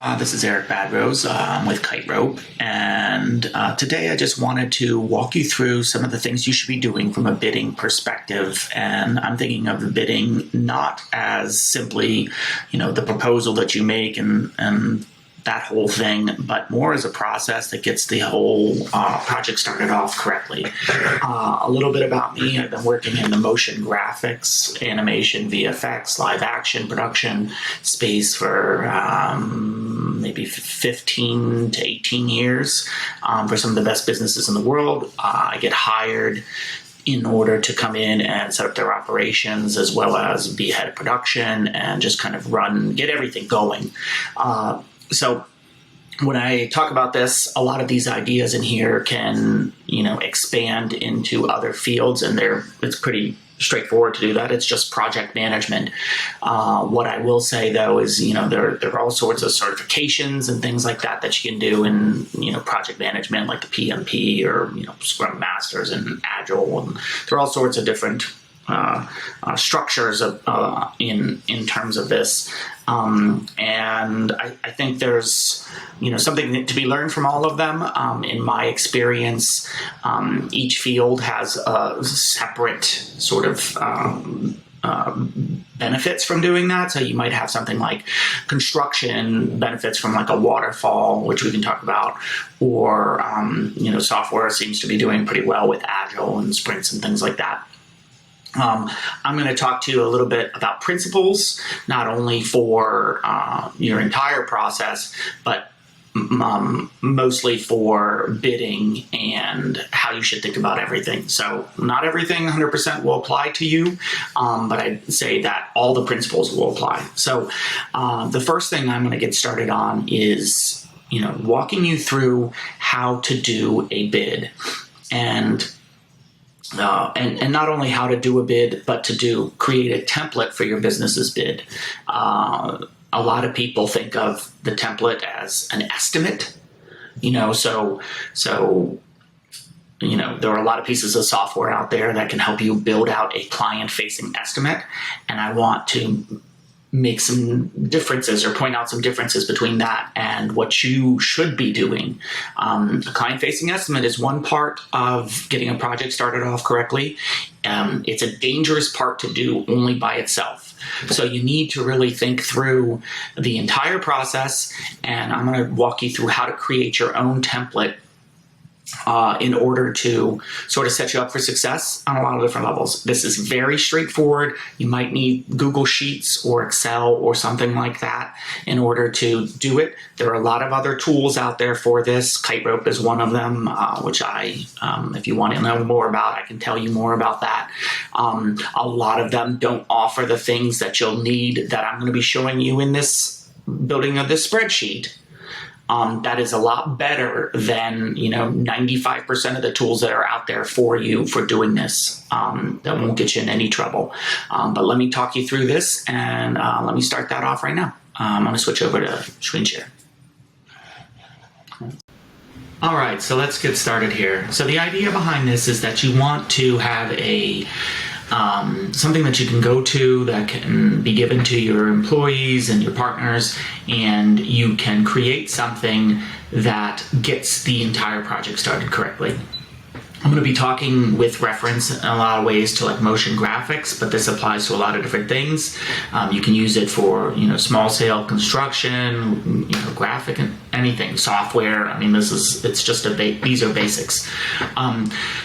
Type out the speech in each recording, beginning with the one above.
This is Badros. I'm with Kiterope, and today I just wanted to walk you through some of the things you should be doing from a bidding perspective. And I'm thinking of bidding not as simply, the proposal that you make and that whole thing, but more as a process that gets the whole project started off correctly. A little bit about me: I've been working in the motion graphics, animation, VFX, live action production space for maybe 15 to 18 years for some of the best businesses in the world. I get hired in order to come in and set up their operations, as well as be head of production and just kind of get everything going. So when I talk about this, a lot of these ideas in here can, expand into other fields, and it's pretty straightforward to do that. It's just project management. What I will say, though, is, there are all sorts of certifications and things like that you can do in, project management, like the PMP or, Scrum Masters and Agile. And there are all sorts of different structures in terms of this. And I think there's, something to be learned from all of them. In my experience, each field has a separate sort of benefits from doing that. So you might have something like construction benefits from like a waterfall, which we can talk about, or, software seems to be doing pretty well with Agile and sprints and things like that. I'm going to talk to you a little bit about principles, not only for your entire process, but mostly for bidding and how you should think about everything. So not everything 100% will apply to you, but I'd say that all the principles will apply. So the first thing I'm going to get started on is, walking you through how to do a bid. And not only how to do a bid, but to create a template for your business's bid. A lot of people think of the template as an estimate, so there are a lot of pieces of software out there that can help you build out a client-facing estimate, and I want to make some differences or point out some differences between that and what you should be doing. A client-facing estimate is one part of getting a project started off correctly. It's a dangerous part to do only by itself. So you need to really think through the entire process, and I'm going to walk you through how to create your own template in order to sort of set you up for success on a lot of different levels. This is very straightforward. You might need Google Sheets or Excel or something like that in order to do it. There are a lot of other tools out there for this. Kiterope is one of them, which if you want to know more about, I can tell you more about that. A lot of them don't offer the things that you'll need that I'm going to be showing you in this building of this spreadsheet. That is a lot better than 95% of the tools that are out there for you for doing this. That won't get you in any trouble. But let me talk you through this, and let me start that off right now. I'm going to switch over to screen share. All right, so let's get started here. So the idea behind this is that you want to have something that you can go to that can be given to your employees and your partners, and you can create something that gets the entire project started correctly. I'm going to be talking with reference in a lot of ways to like motion graphics, but this applies to a lot of different things. You can use it for, small scale construction, graphic and anything, software. I mean, it's just these are basics.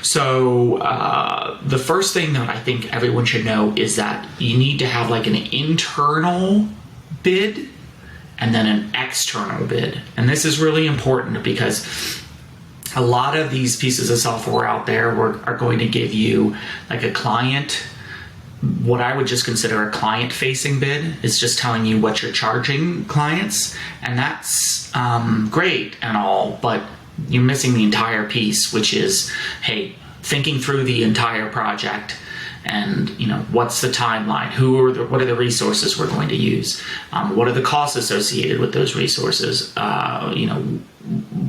So the first thing that I think everyone should know is that you need to have like an internal bid and then an external bid. And this is really important because a lot of these pieces of software out there are going to give you like a client, what I would just consider a client-facing bid. It's just telling you what you're charging clients, and that's great and all, but you're missing the entire piece, which is, hey, thinking through the entire project and what's the timeline, what are the resources we're going to use, what are the costs associated with those resources,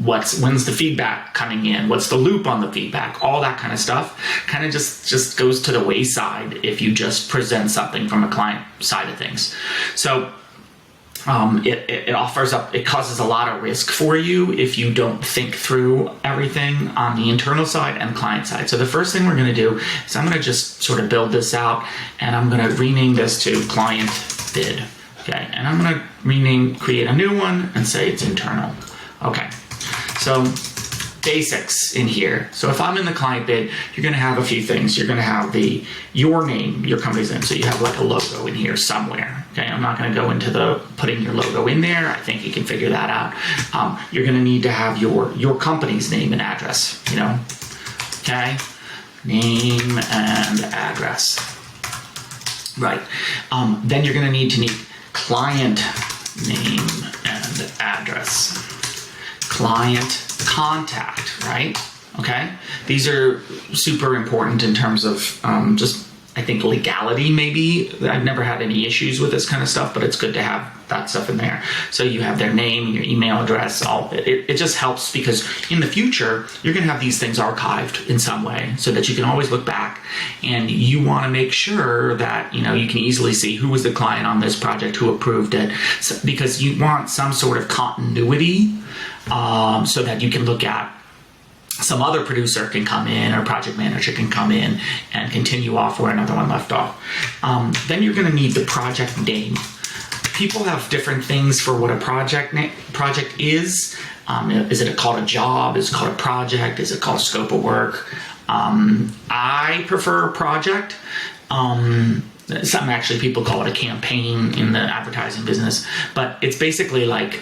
when's the feedback coming in, what's the loop on the feedback, all that kind of stuff kind of just goes to the wayside if you just present something from a client side of things. So it offers up, it causes a lot of risk for you if you don't think through everything on the internal side and client side. So the first thing we're going to do is I'm going to just sort of build this out, and I'm going to rename this to client bid. Okay, and I'm going to create a new one and say it's internal. Okay, so basics in here. So if I'm in the client bid, you're going to have a few things. You're going to have your name, your company's name. So you have like a logo in here somewhere. Okay, I'm not going to go into putting your logo in there. I think you can figure that out. You're going to need to have your company's name and address. Okay, name and address. Right. Then you're going to need client name and address. Client contact, right? Okay. These are super important in terms of just, I think, legality maybe. I've never had any issues with this kind of stuff, but it's good to have that stuff in there. So you have their name, your email address, all it just helps, because in the future, you're going to have these things archived in some way so that you can always look back, and you want to make sure that, you can easily see who was the client on this project, who approved it, because you want some sort of continuity, so that you can look at some other producer can come in, or project manager can come in and continue off where another one left off. Then you're going to need the project name. People have different things for what a project is. Is it called a job? Is it called a project? Is it called a scope of work? I prefer project. Some actually people call it a campaign in the advertising business, but it's basically like,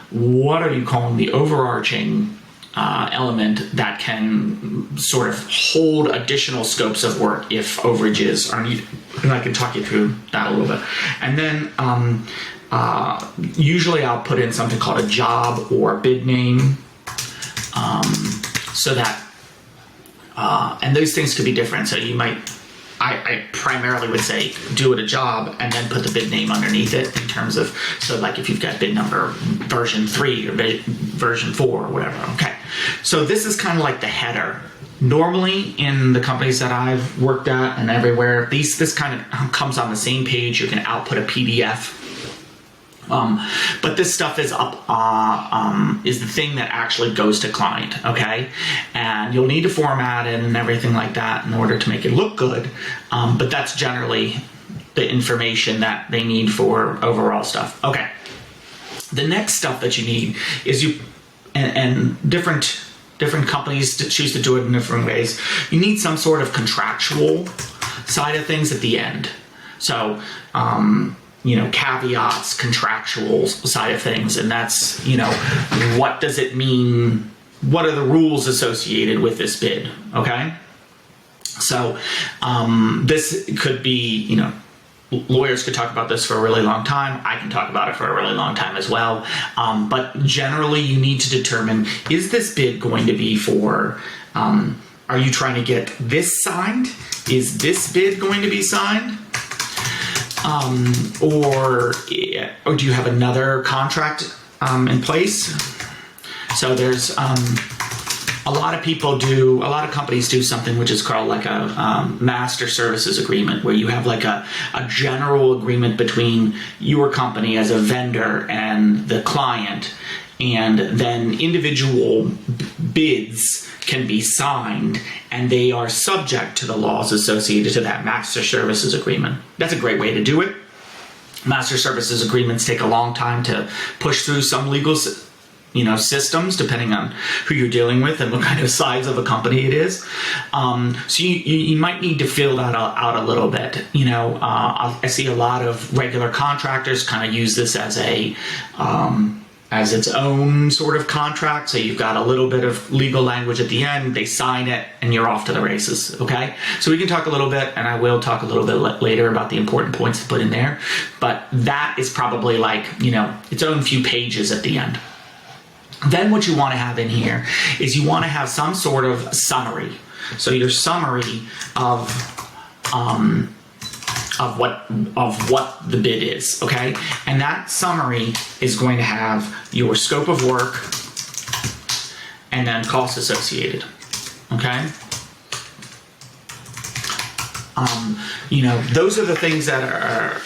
what are you calling the overarching element that can sort of hold additional scopes of work if overages are needed. And I can talk you through that a little bit. And then usually I'll put in something called a job or bid name, so that, and those things could be different. So you might, I primarily would say do it a job and then put the bid name underneath it, in terms of, so like if you've got bid number version 3 or version 4 or whatever. Okay, so this is kind of like the header. Normally in the companies that I've worked at and everywhere, this kind of comes on the same page. You can output a PDF. But this stuff is is the thing that actually goes to client, okay? And you'll need to format it and everything like that in order to make it look good. But that's generally the information that they need for overall stuff. Okay. The next stuff that you need is and different companies choose to do it in different ways. You need some sort of contractual side of things at the end. So, caveats, contractual side of things, and that's, what does it mean? What are the rules associated with this bid? Okay. So, this could be, lawyers could talk about this for a really long time. I can talk about it for a really long time as well. But generally you need to determine, is this bid going to be for, are you trying to get this signed? Is this bid going to be signed? Or do you have another contract in place? So there's a lot of companies do something which is called like a master services agreement, where you have like a general agreement between your company as a vendor and the client, and then individual bids can be signed, and they are subject to the laws associated to that master services agreement. That's a great way to do it. Master services agreements take a long time to push through some legal systems, depending on who you're dealing with and what kind of size of a company it is. So you might need to fill that out a little bit. I see a lot of regular contractors kind of use this as as its own sort of contract. So you've got a little bit of legal language at the end, they sign it, and you're off to the races, okay? So we can talk a little bit, and I will talk a little bit later about the important points to put in there, but that is probably like, its own few pages at the end. Then what you want to have in here is you want to have some sort of summary. So your summary of what the bid is, okay? And that summary is going to have your scope of work and then costs associated, okay? Those are the things that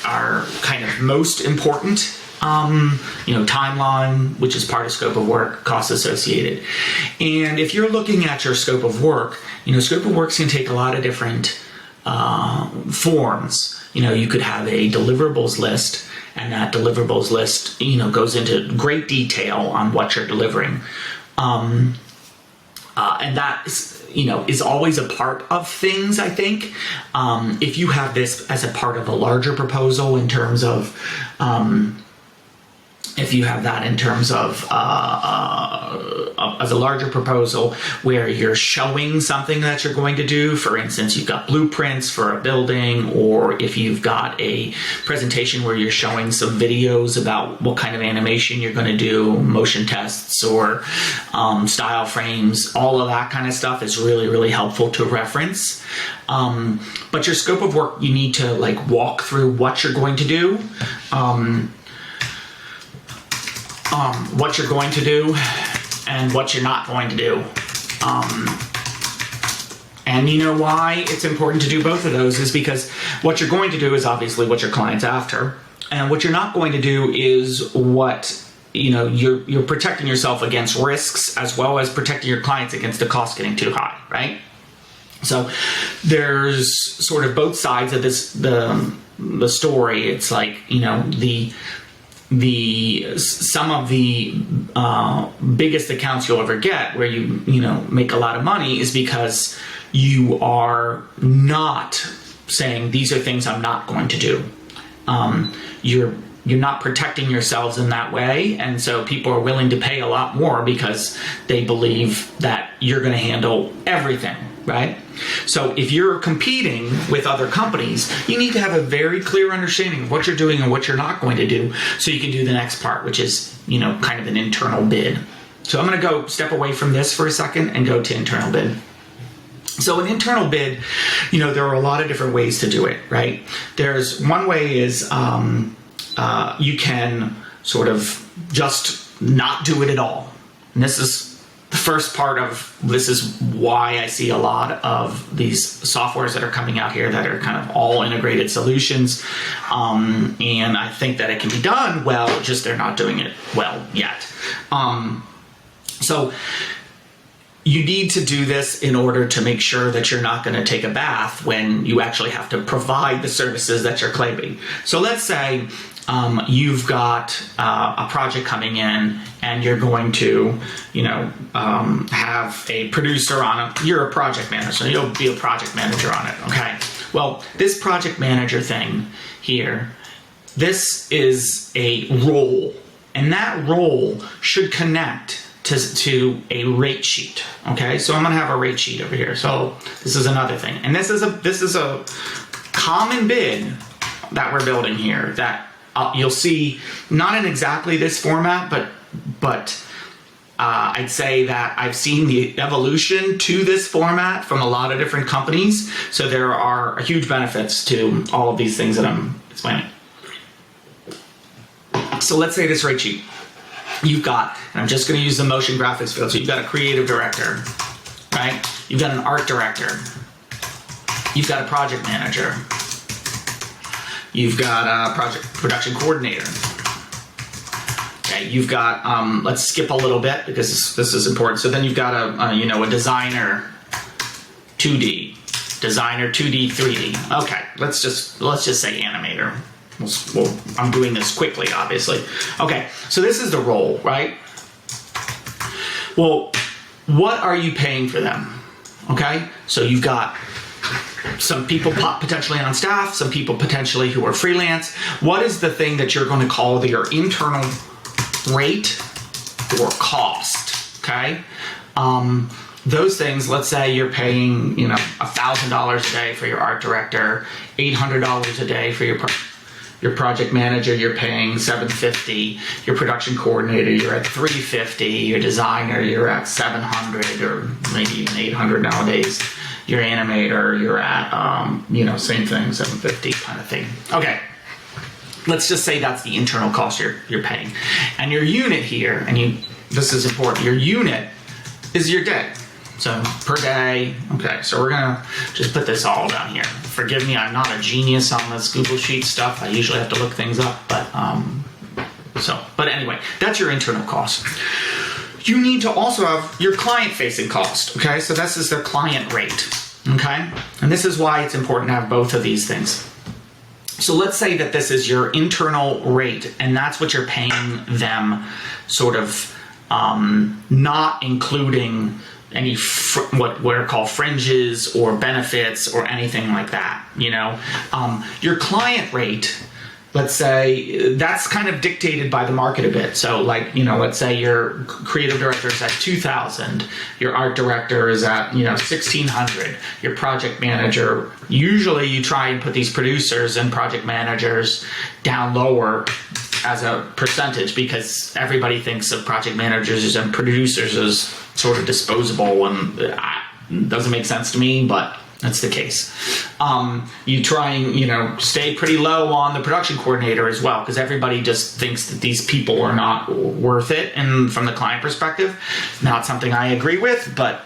are kind of most important. Timeline, which is part of scope of work, costs associated. And if you're looking at your scope of work, scope of works can take a lot of different forms. You could have a deliverables list, and that deliverables list, goes into great detail on what you're delivering. And that is always a part of things, I think. If you have this as a part of a larger proposal in terms of, as a larger proposal where you're showing something that you're going to do, for instance, you've got blueprints for a building, or if you've got a presentation where you're showing some videos about what kind of animation you're going to do, motion tests or style frames, all of that kind of stuff is really, really helpful to reference. But your scope of work, you need to walk through what you're going to do. What you're going to do and what you're not going to do. And you know why it's important to do both of those is because what you're going to do is obviously what your client's after. And what you're not going to do is what, you're protecting yourself against risks as well as protecting your clients against the cost getting too high, right? So there's sort of both sides of the story. It's some of the biggest accounts you'll ever get where you make a lot of money is because you are not saying these are things I'm not going to do. You're not protecting yourselves in that way, and so people are willing to pay a lot more because they believe that you're going to handle everything, right? So if you're competing with other companies, you need to have a very clear understanding of what you're doing and what you're not going to do so you can do the next part, which is, kind of an internal bid. So I'm going to go step away from this for a second and go to internal bid. So an internal bid, there are a lot of different ways to do it, right? There's one way is you can sort of just not do it at all. And this is the first part of this is why I see a lot of these softwares that are coming out here that are kind of all integrated solutions. And I think that it can be done well, just they're not doing it well yet. So you need to do this in order to make sure that you're not going to take a bath when you actually have to provide the services that you're claiming. So let's say you've got a project coming in and you're going to, have a producer on it. You're a project manager, so you'll be a project manager on it, okay? Well, this project manager thing here, this is a role, and that role should connect to a rate sheet, okay? So I'm gonna have a rate sheet over here. So this is another thing. And this is a common bid that we're building here that you'll see not in exactly this format, but I'd say that I've seen the evolution to this format from a lot of different companies. So there are huge benefits to all of these things that I'm explaining. So let's say this rate sheet. You've got, and I'm just going to use the motion graphics field. So you've got a creative director, right? You've got an art director. You've got a project manager. You've got a production coordinator. Okay, you've got, let's skip a little bit because this is important. So then you've got a designer 2D, designer 2D, 3D. Okay, let's just say animator. I'm doing this quickly, obviously. Okay, so this is the role, right? Well, what are you paying for them? Okay, so you've got some people potentially on staff, some people potentially who are freelance. What is the thing that you're going to call your internal rate or cost? Okay, those things. Let's say you're paying $1,000 a day for your art director, $800 a day for your project manager, you're paying $750. Your production coordinator, you're at $350. Your designer, you're at $700 or maybe even $800 nowadays. Your animator, you're at same thing, $750 kind of thing. Okay, let's just say that's the internal cost you're paying, and your unit here, this is important. Your unit is your day. So per day. Okay, so we're gonna just put this all down here. Forgive me, I'm not a genius on this Google Sheet stuff. I usually have to look things up, but anyway, that's your internal cost. You need to also have your client-facing cost. Okay, so this is their client rate. Okay, and this is why it's important to have both of these things. So let's say that this is your internal rate, and that's what you're paying them, sort of not including any what are called fringes or benefits or anything like that. Your client rate, let's say, that's kind of dictated by the market a bit. So let's say your creative director is at 2,000, your art director is at 1,600, your project manager, usually you try and put these producers and project managers down lower as a percentage, because everybody thinks of project managers and producers as sort of disposable, and it doesn't make sense to me, but that's the case. You try and stay pretty low on the production coordinator as well, because everybody just thinks that these people are not worth it, and from the client perspective, not something I agree with, but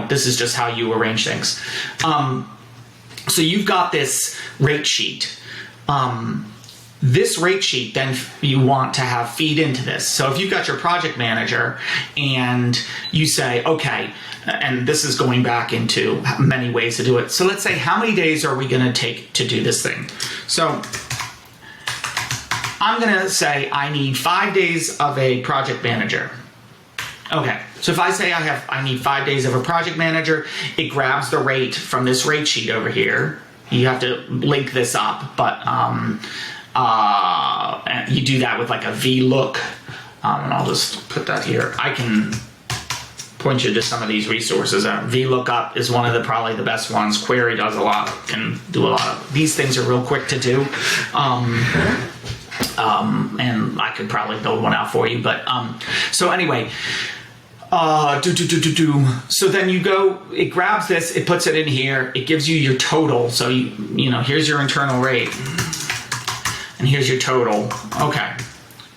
this is just how you arrange things. So you've got this rate sheet. This rate sheet then you want to have feed into this. So if you've got your project manager and you say, okay, and this is going back into many ways to do it. So let's say, how many days are we going to take to do this thing? So I'm going to say I need 5 days of a project manager. Okay, so if I say I need 5 days of a project manager, it grabs the rate from this rate sheet over here. You have to link this up, but and you do that with like a VLOOK, and I'll just put that here. I can point you to some of these resources. VLOOKUP is one of probably the best ones. Query does a lot, can do a lot of these things, are real quick to do. And I could probably build one out for you, but so anyway. So then you go, it grabs this, it puts it in here, it gives you your total. So here's your internal rate, and here's your total. Okay,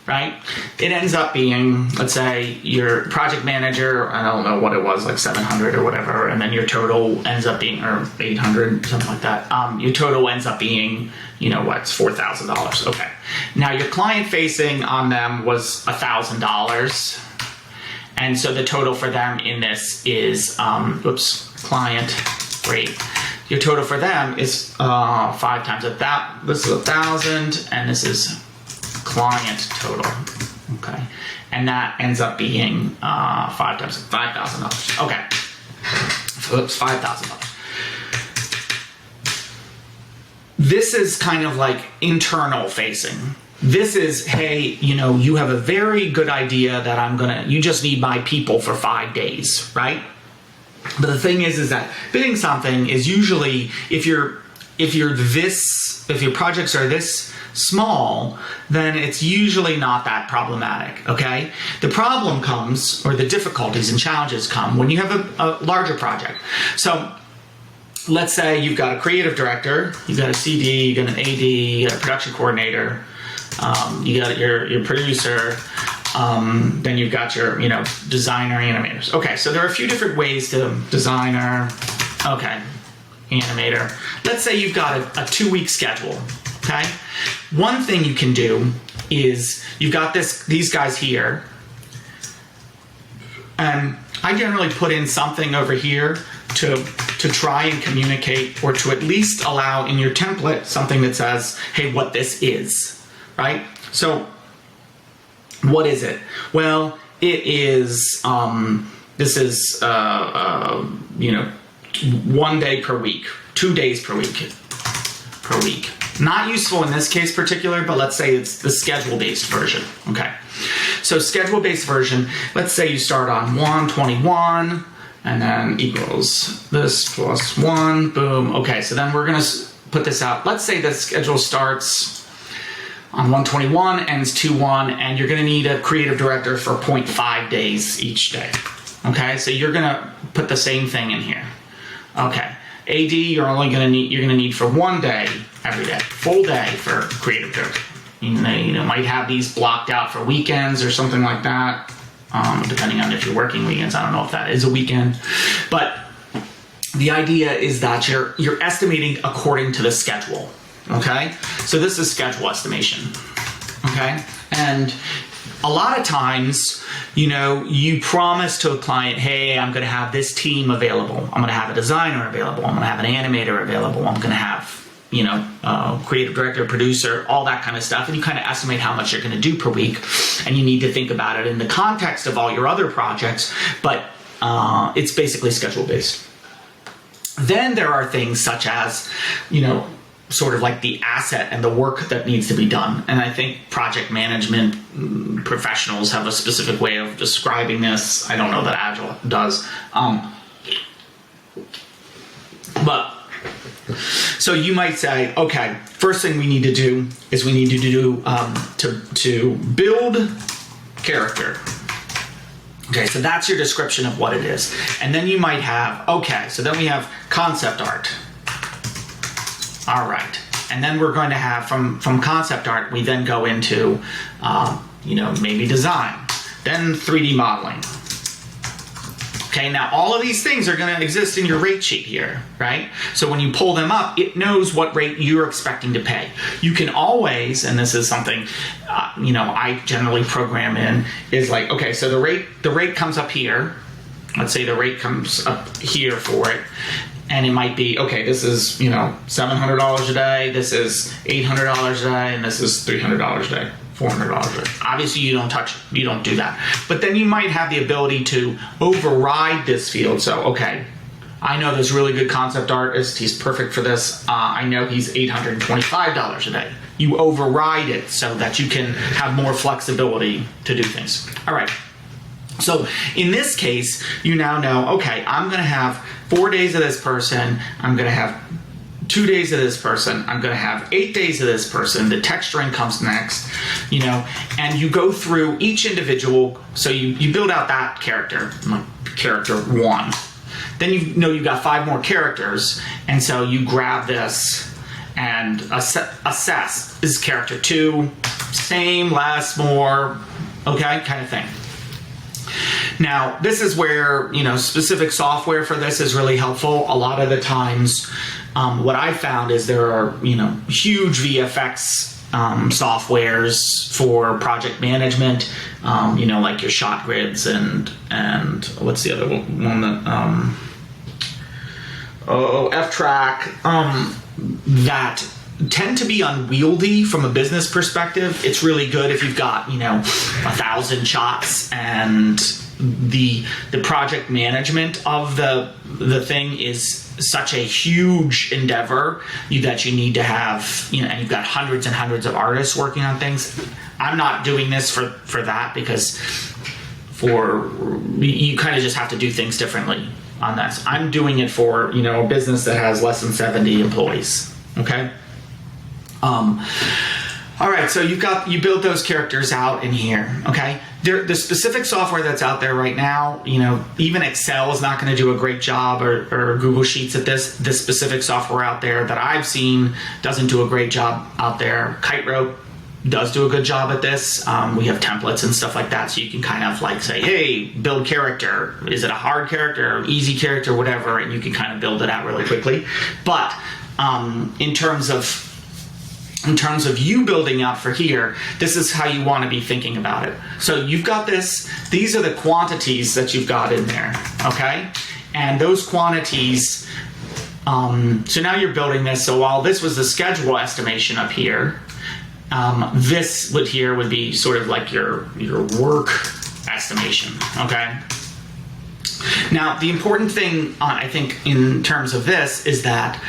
right? It ends up being, let's say, your project manager, I don't know what it was, like 700 or whatever, and then your total ends up being, or 800, something like that. Your total ends up being, it's $4,000. Okay. Now your client facing on them was $1,000. And so the total for them in this is, client rate. Your total for them is 5 times that. This is 1,000, and this is client total. Okay, and that ends up being 5 times $5,000. Okay, $5,000. This is kind of like internal facing. This is, hey, you have a very good idea that you just need my people for 5 days, right? But the thing is that bidding something is usually, if your projects are this small, then it's usually not that problematic, okay? The problem comes, or the difficulties and challenges come, when you have a larger project. So let's say you've got a creative director, you've got a CD, you've got an AD, you got a production coordinator, you got your producer, then you've got your designer, animators. Okay, so there are a few different ways to designer, okay, animator. Let's say you've got a 2-week schedule. Okay, one thing you can do is you've got these guys here, and I generally put in something over here to try and communicate, or to at least allow in your template something that says, hey, what this is. Right? So what is it? Well, it is, this is, 1 day per week, 2 days per week. Not useful in this case particular, but let's say it's the schedule-based version. Okay. So schedule-based version, let's say you start on 1/21, and then equals this plus 1, boom. Okay, so then we're going to put this out. Let's say the schedule starts on 1/21, ends 2/1, and you're going to need a creative director for 0.5 days each day. Okay, so you're going to put the same thing in here. Okay, AD you're going to need for 1 day every day, full day for creative director. You might have these blocked out for weekends or something like that. depending on if you're working weekends. I don't know if that is a weekend, but the idea is that you're estimating according to the schedule. Okay, so this is schedule estimation. Okay, and a lot of times, you promise to a client, hey, I'm going to have this team available. I'm going to have a designer available. I'm going to have an animator available. I'm going to have, creative director, producer, all that kind of stuff. And you kind of estimate how much you're going to do per week. And you need to think about it in the context of all your other projects. But it's basically schedule based. Then there are things such as, sort of like the asset and the work that needs to be done. And I think project management professionals have a specific way of describing this. I don't know that Agile does. So you might say, okay, first thing we need to do is we need to do to build character. Okay, so that's your description of what it is. And then you might have, okay, so then we have concept art. All right, and then we're going to have from concept art, we then go into, maybe design, then 3D modeling. Okay, now all of these things are going to exist in your rate sheet here, right? So when you pull them up, it knows what rate you're expecting to pay. You can always, and this is something, I generally program in, is like, okay, so the rate comes up here. Let's say the rate comes up here for it. And it might be, okay, this is, $700 a day, this is $800 a day, and this is $300 a day, $400 a day. Obviously, you don't do that. But then you might have the ability to override this field. So, okay, I know this really good concept artist, he's perfect for this. I know he's $825 a day. You override it so that you can have more flexibility to do things. All right. So in this case, you now know, okay, I'm going to have 4 days of this person. I'm going to have 2 days of this person. I'm going to have 8 days of this person. The texturing comes next, and you go through each individual. So you build out that character, like character 1. Then you've got 5 more characters. And so you grab this and assess. This is character 2, same, less, more, okay, kind of thing. Now, this is where, specific software for this is really helpful. A lot of the times, what I've found is there are, huge VFX softwares for project management, like your shot grids and what's the other one that, F-Track, that tend to be unwieldy from a business perspective. It's really good if you've got 1,000 shots and the project management of the thing is such a huge endeavor that you need to have, and you've got hundreds and hundreds of artists working on things. I'm not doing this for that because you kind of just have to do things differently on this. I'm doing it for a business that has less than 70 employees. Okay. All right, so you build those characters out in here, okay? The specific software that's out there right now, even Excel is not going to do a great job, or Google Sheets at this. The specific software out there that I've seen doesn't do a great job out there. Kiterope does do a good job at this. We have templates and stuff like that, so you can kind of like say, hey, build character. Is it a hard character, easy character, whatever, and you can kind of build it out really quickly. But in terms of you building out for here, this is how you want to be thinking about it. So you've got these are the quantities that you've got in there, okay? And those quantities, so now you're building this. So while this was the schedule estimation up here, this would be sort of like your work estimation, okay? Now, the important thing, I think, in terms of this is that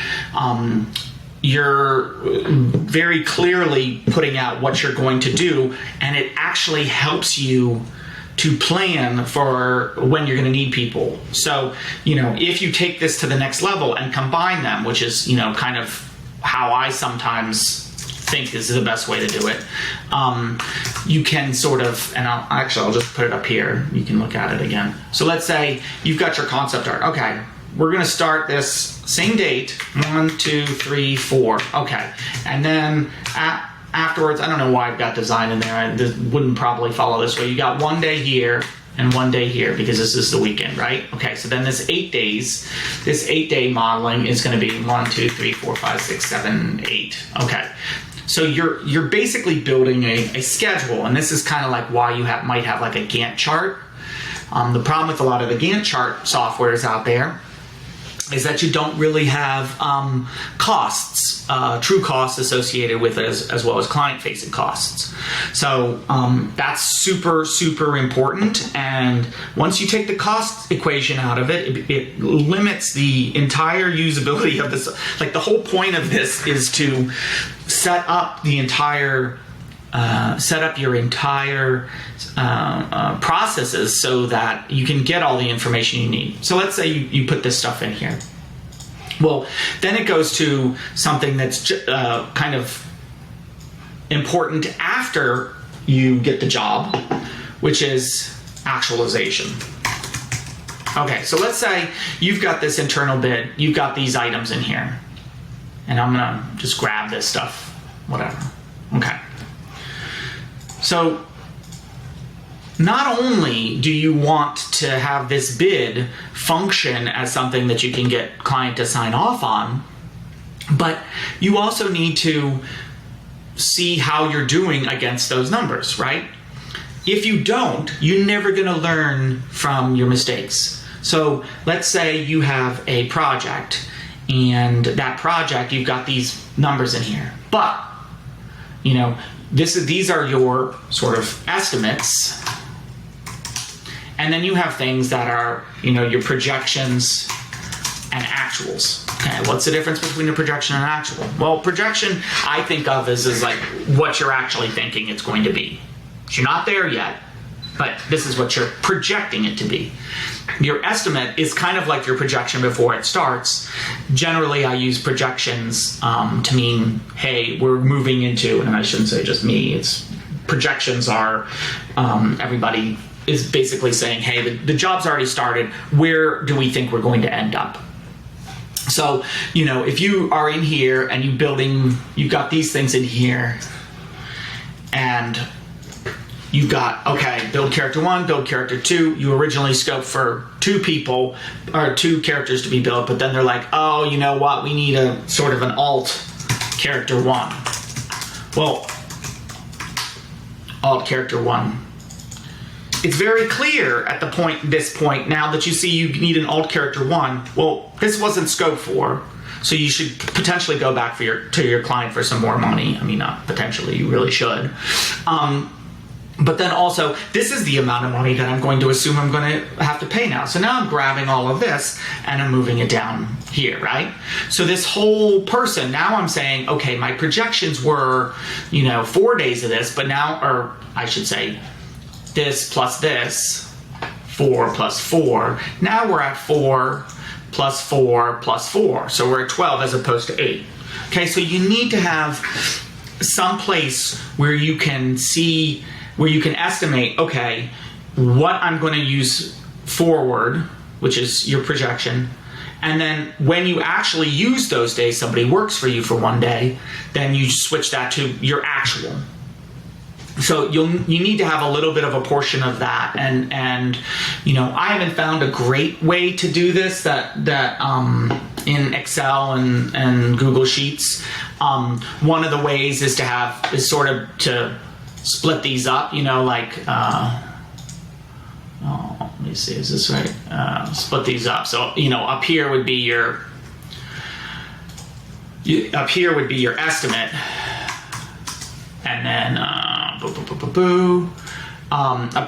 you're very clearly putting out what you're going to do, and it actually helps you to plan for when you're going to need people. So, if you take this to the next level and combine them, which is, kind of how I sometimes think is the best way to do it, you can sort of, and I'll just put it up here. You can look at it again. So let's say you've got your concept art. Okay, we're going to start this same date, 1, 2, 3, 4. Okay, and then afterwards, I don't know why I've got design in there. I wouldn't probably follow this way. You got 1 day here, and 1 day here because this is the weekend, right? Okay, so then this 8 days, this 8-day modeling is going to be 1, 2, 3, 4, 5, 6, 7, 8. Okay, so you're basically building a schedule, and this is kind of like why you might have like a Gantt chart. The problem with a lot of the Gantt chart softwares out there is that you don't really have costs, true costs associated with it, as well as client-facing costs. So that's super, super important. And once you take the cost equation out of it, it limits the entire usability of this. Like the whole point of this is to set up the entire your entire processes so that you can get all the information you need. So let's say you put this stuff in here. Well, then it goes to something that's kind of important after you get the job, which is actualization. Okay, so let's say you've got this internal bid, you've got these items in here, and I'm gonna just grab this stuff, whatever. Okay. So not only do you want to have this bid function as something that you can get client to sign off on, but you also need to see how you're doing against those numbers, right? If you don't, you're never going to learn from your mistakes. So let's say you have a project, and that project, you've got these numbers in here, but you know, these are your sort of estimates, and then you have things that are, you know, your projections and actuals. Okay, what's the difference between a projection and an actual? Well, projection I think of as like what you're actually thinking it's going to be. You're not there yet, but this is what you're projecting it to be. Your estimate is kind of like your projection before it starts. Generally, I use projections to mean, hey, we're moving into, and I shouldn't say just me, it's projections are, everybody is basically saying, hey, the job's already started, where do we think we're going to end up? So, you know, if you are in here and you've got these things in here, and you've got, okay, build character 1, build character 2. You originally scoped for 2 people or 2 characters to be built, but then they're like, oh, you know what? We need a sort of an alt character 1. Well, alt character 1. It's very clear at this point now that you see you need an alt character 1. Well, this wasn't scoped for, so you should potentially go back to your client for some more money. I mean, not potentially, you really should. But then also, this is the amount of money that I'm going to assume I'm going to have to pay now. So now I'm grabbing all of this and I'm moving it down here, right? So this whole person, now I'm saying, okay, my projections were, you know, 4 days of this, but now, or I should say, this plus this, 4 plus 4. Now we're at 4 plus 4 plus 4. So we're at 12 as opposed to 8. Okay, so you need to have some place where you can see, where you can estimate, okay, what I'm going to use forward, which is your projection, and then when you actually use those days, somebody works for you for 1 day, then you switch that to your actual. So you need to have a little bit of a portion of that, and you know, I haven't found a great way to do this that in Excel and Google Sheets. One of the ways is to split these up, you know, like let me see, is this right? Split these up. So, you know, up here would be your estimate, and then up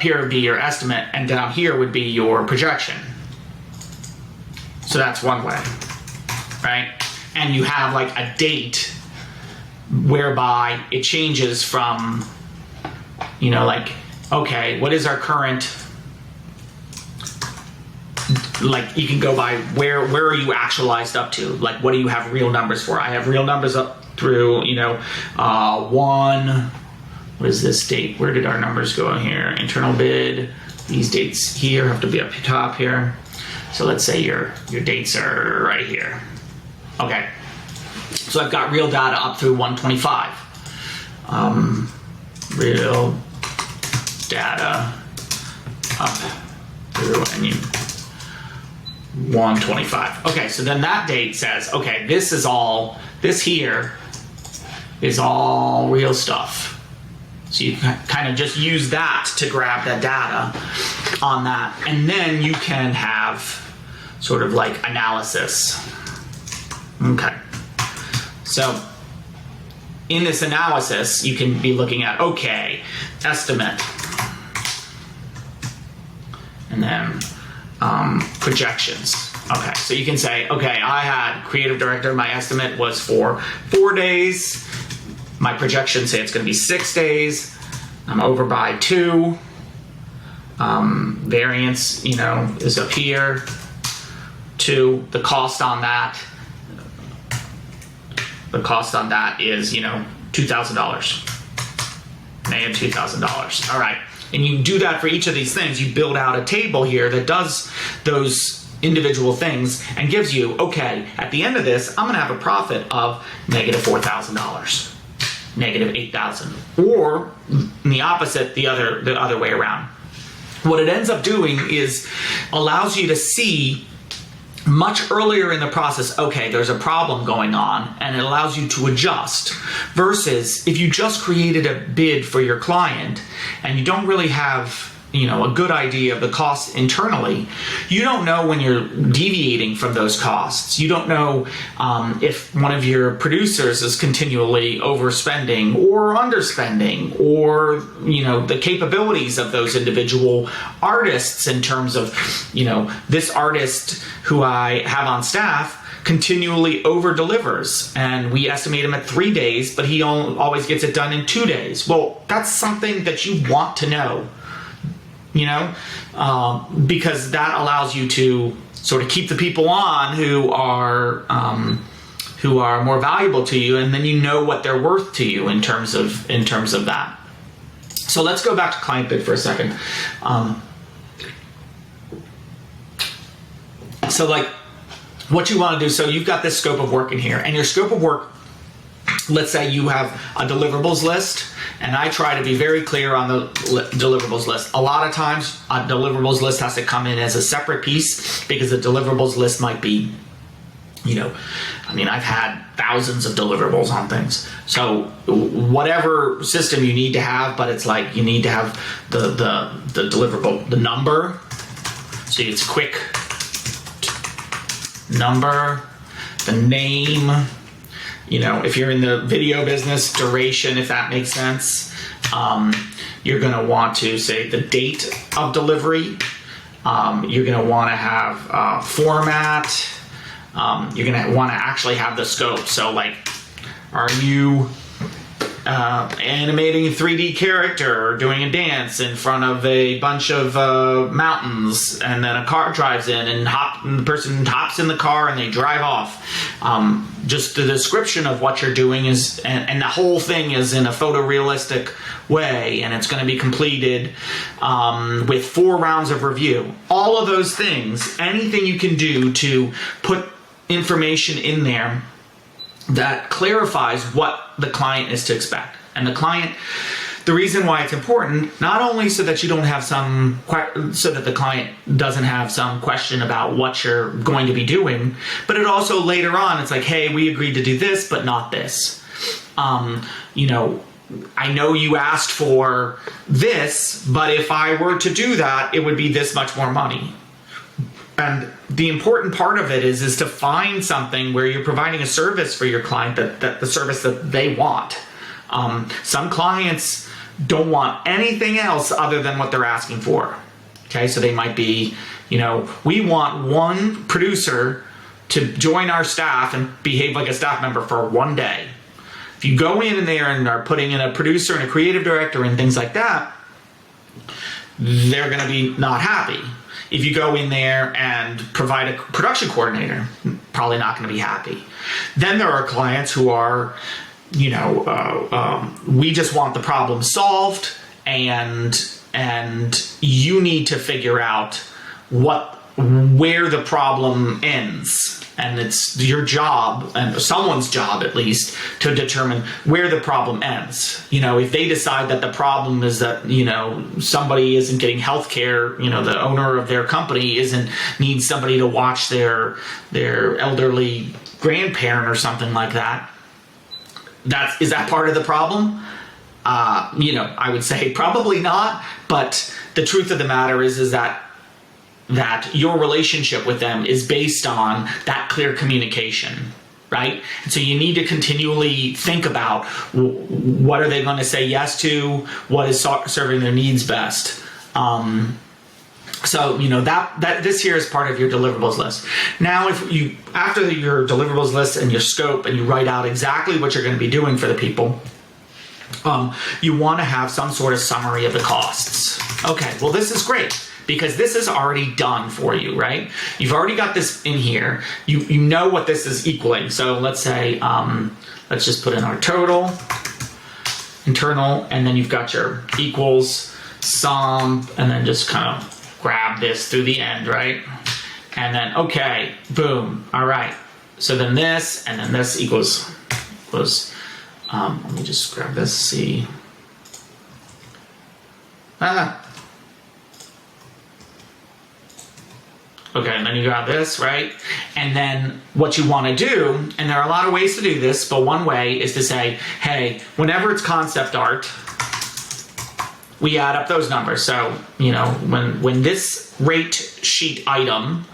here would be your estimate, and down here would be your projection. So that's one way, right? And you have like a date whereby it changes from, you know, like, okay, what is our current, like, you can go by where are you actualized up to? Like, what do you have real numbers for? I have real numbers up through, you know, what is this date? Where did our numbers go here? Internal bid. These dates here have to be up top here. So let's say your dates are right here. Okay. So I've got real data up through 125. Real data up through and you 125. Okay, so then that date says, okay, this here is all real stuff. So you kind of just use that to grab that data on that. And then you can have sort of like analysis. Okay. So in this analysis, you can be looking at, okay, estimate. And then projections. Okay, so you can say, okay, I had creative director, my estimate was for 4 days. My projections say it's going to be 6 days. I'm over by 2. Variance, is up here. 2. The cost on that. The cost on that is, $2,000. Negative $2,000. All right. And you do that for each of these things. You build out a table here that does those individual things and gives you, okay, at the end of this, I'm going to have a profit of negative $4,000, negative $8,000, or in the opposite, the other way around. What it ends up doing is allows you to see much earlier in the process, okay, there's a problem going on, and it allows you to adjust. Versus if you just created a bid for your client and you don't really have a good idea of the costs internally, you don't know when you're deviating from those costs. You don't know if one of your producers is continually overspending or underspending, or the capabilities of those individual artists in terms of this artist who I have on staff continually over delivers, and we estimate him at 3 days, but he always gets it done in 2 days. Well, that's something that you want to know. Because that allows you to sort of keep the people on who are more valuable to you, and then you know what they're worth to you in terms of that. So let's go back to client bid for a second. So like what you want to do, so you've got this scope of work in here, and your scope of work, let's say you have a deliverables list, and I try to be very clear on the deliverables list. A lot of times a deliverables list has to come in as a separate piece, because the deliverables list might be, I've had thousands of deliverables on things. So whatever system you need to have, but it's like you need to have the deliverable, the number. So it's quick number, the name, if you're in the video business, duration, if that makes sense. You're going to want to say the date of delivery. You're going to want to have format. You're going to want to actually have the scope. So like, are you animating a 3D character or doing a dance in front of a bunch of mountains, and then a car drives in and the person hops in the car and they drive off. Just the description of what you're doing is, and the whole thing is in a photorealistic way, and it's going to be completed with 4 rounds of review. All of those things, anything you can do to put information in there that clarifies what the client is to expect. And the reason why it's important, not only so that you don't have so that the client doesn't have some question about what you're going to be doing, but it also later on, it's like, hey, we agreed to do this, but not this. I know you asked for this, but if I were to do that, it would be this much more money. And the important part of it is to find something where you're providing a service for your client, that the service that they want. Some clients don't want anything else other than what they're asking for. Okay, so they might be, we want one producer to join our staff and behave like a staff member for 1 day. If you go in there and are putting in a producer and a creative director and things like that, they're going to be not happy. If you go in there and provide a production coordinator, probably not going to be happy. Then there are clients who are, we just want the problem solved, and you need to figure out where the problem ends. And it's your job, and someone's job at least, to determine where the problem ends. If they decide that the problem is that, somebody isn't getting health care, the owner of their company needs somebody to watch their elderly grandparent or something like that. Is that part of the problem? I would say probably not, but the truth of the matter is that your relationship with them is based on that clear communication, right? And so you need to continually think about what are they going to say yes to, what is serving their needs best. So that this here is part of your deliverables list. Now, after your deliverables list and your scope, and you write out exactly what you're going to be doing for the people, you want to have some sort of summary of the costs. Okay, well, this is great, because this is already done for you, right? You've already got this in here. You know what this is equaling. So let's say, let's just put in our total, internal, and then you've got your equals, sum, and then just kind of grab this through the end, right? And then, okay, boom, all right. So then this, and then this equals, let me just grab this, see. Okay, and then you got this, right? And then what you want to do, and there are a lot of ways to do this, but one way is to say, hey, whenever it's concept art, we add up those numbers. So, when this rate sheet item,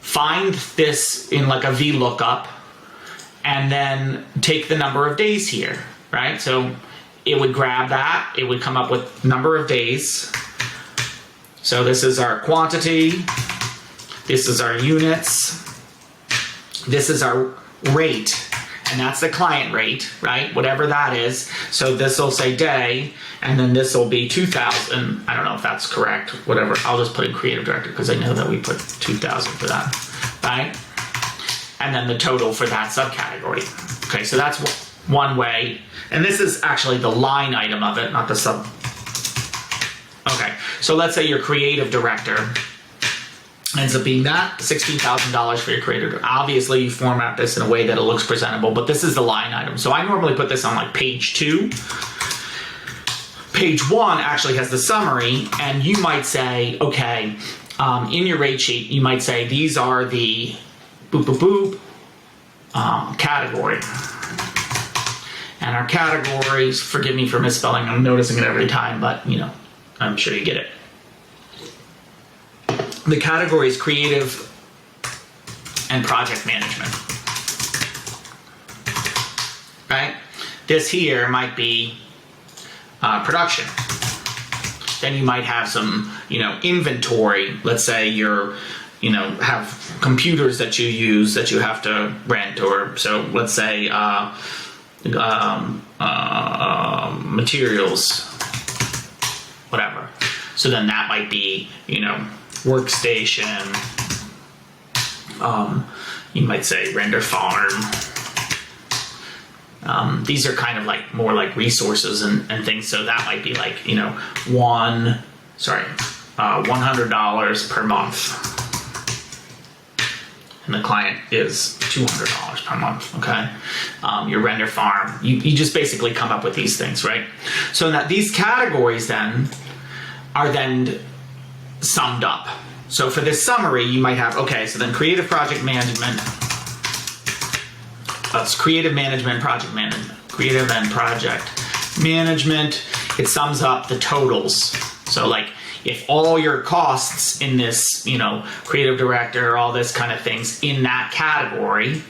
find this in like a VLOOKUP, and then take the number of days here, right? So it would grab that, it would come up with number of days. So this is our quantity, this is our units, this is our rate, and that's the client rate, right? Whatever that is. So this will say day, and then this will be 2,000. I don't know if that's correct, whatever. I'll just put in creative director because I know that we put 2,000 for that, right? And then the total for that subcategory. Okay, so that's one way. And this is actually the line item of it, not the sub. Okay, so let's say your creative director ends up being that, $16,000 for your creative. Obviously, you format this in a way that it looks presentable, but this is the line item. So I normally put this on like page 2. Page 1 actually has the summary, and you might say, okay, in your rate sheet, you might say these are the boop, boop, boop, category. And our categories, forgive me for misspelling, I'm noticing it every time, but I'm sure you get it. The category is creative and project management, right? This here might be production. Then you might have some, inventory. Let's say you're, have computers that you use that you have to rent, or so let's say materials, whatever. So then that might be, workstation. You might say render farm. These are kind of like more like resources and things. So that might be like, $100 per month. And the client is $200 per month, okay? Your render farm, you just basically come up with these things, right? So that these categories then are then summed up. So for this summary, you might have, okay, so then creative project management, that's creative management, project management, creative and project management, it sums up the totals. So like, if all your costs in this, creative director, all this kind of things in that category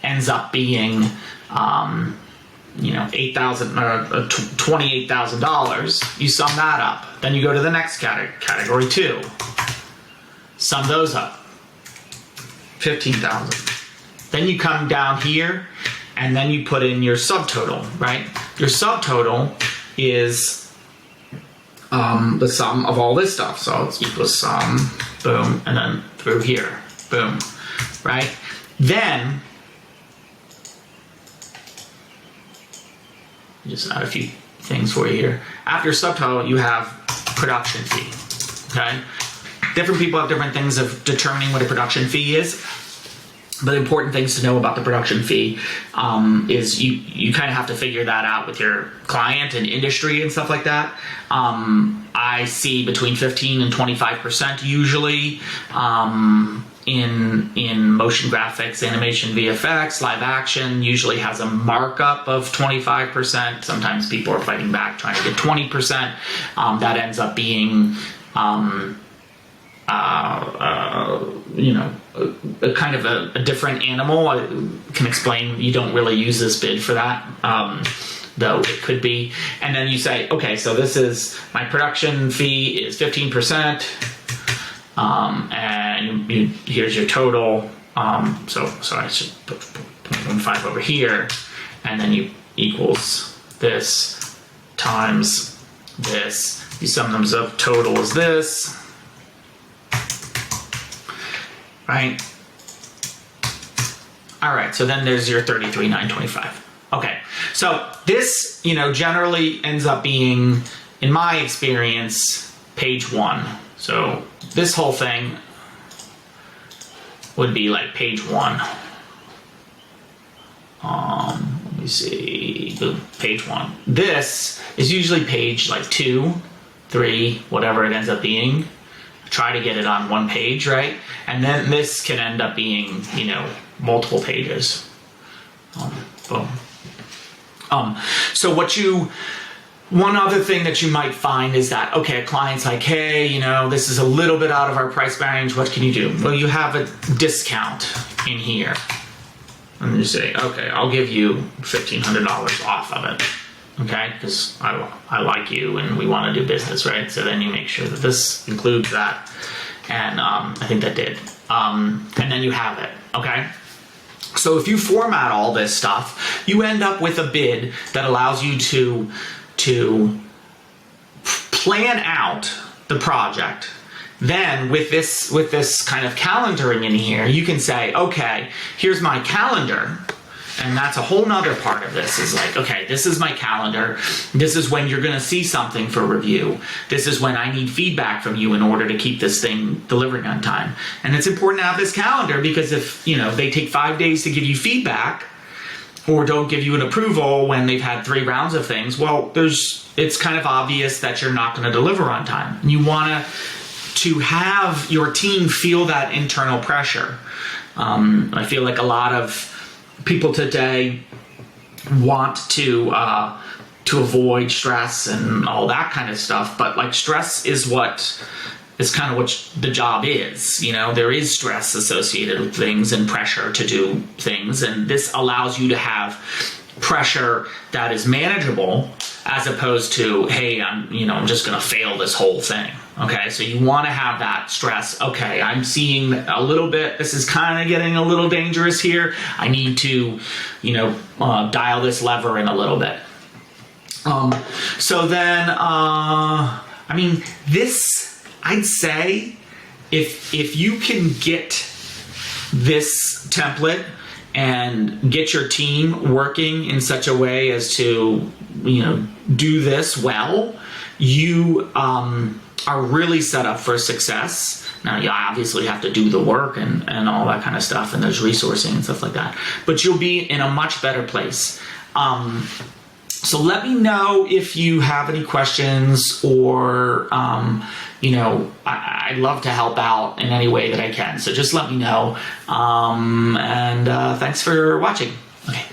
ends up being, $28,000, you sum that up. Then you go to the next category 2. Sum those up. 15,000. Then you come down here and then you put in your subtotal, right? Your subtotal is the sum of all this stuff. So it's equals sum, boom, and then through here, boom, right? Then, just add a few things for you here. After subtotal, you have production fee, okay? different people have different things of determining what a production fee is. But important things to know about the production fee is you kind of have to figure that out with your client and industry and stuff like that. I see between 15 and 25% usually in motion graphics, animation, VFX, live action usually has a markup of 25%. Sometimes people are fighting back trying to get 20%. That ends up being a kind of a different animal. I can explain, you don't really use this bid for that, though it could be. And then you say, okay, so this is, my production fee is 15%, and here's your total. So I should put 0.15 over here, and then you equals this times this. You sum them up, total is this. Right? All right, so then there's your 33,925. Okay, so this, generally ends up being, in my experience, page 1. So this whole thing would be like page 1. Let me see, page 1. This is usually page like 2, 3, whatever it ends up being. Try to get it on one page, right? And then this can end up being, multiple pages. Boom. So one other thing that you might find is that, okay, a client's like, hey, this is a little bit out of our price range. What can you do? Well, you have a discount in here. And you say, okay, I'll give you $1,500 off of it. Okay, because I like you and we want to do business, right? So then you make sure that this includes that, and I think that did. And then you have it, okay? So if you format all this stuff, you end up with a bid that allows you to plan out the project. Then with this kind of calendaring in here, you can say, okay, here's my calendar. And that's a whole nother part of this, is like, okay, this is my calendar. This is when you're going to see something for review. This is when I need feedback from you in order to keep this thing delivering on time. And it's important to have this calendar, because if, they take 5 days to give you feedback or don't give you an approval when they've had 3 rounds of things, well, it's kind of obvious that you're not going to deliver on time. And you want to have your team feel that internal pressure. I feel like a lot of people today want to avoid stress and all that kind of stuff, but like stress is kind of what the job is. There is stress associated with things and pressure to do things, and this allows you to have pressure that is manageable, as opposed to, hey, I'm just going to fail this whole thing. Okay, so you want to have that stress. Okay, I'm seeing a little bit, this is kind of getting a little dangerous here. I need to, dial this lever in a little bit. So then, this, I'd say, if you can get this template and get your team working in such a way as to, do this well, you are really set up for success. Now, you obviously have to do the work and all that kind of stuff, and there's resourcing and stuff like that, but you'll be in a much better place. So let me know if you have any questions, or, I'd love to help out in any way that I can. So just let me know. And thanks for watching. Okay.